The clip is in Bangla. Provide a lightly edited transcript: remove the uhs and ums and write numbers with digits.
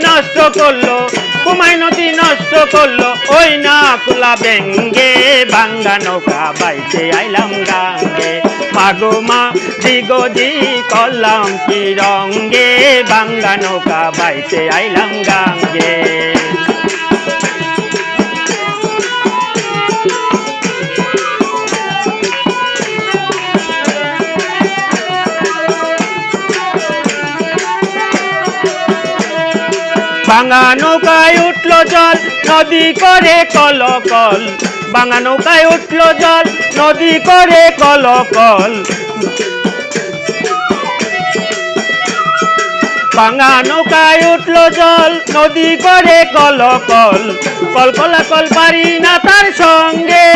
নষ্ট করলো, কুমাই নদী নষ্ট করলো, ওই না কুলা ব্যঙ্গে ভাঙ্গা নৌকা বাইতে আইলাম গাঙ্গে। মাগো মা দিগজি করলাম কি রঙ্গে, ভাঙ্গা নৌকা বাইতে আইলাম গাঙ্গে। ভাঙা নৌকায় উঠলো জল, নদী করে কলকল, ভাঙা নৌকায় উঠলো জল, নদী করে কলকল। ভাঙা নৌকায় উঠলো জল, নদী করে কলকল, কলকলা কল পারি না তার সঙ্গে।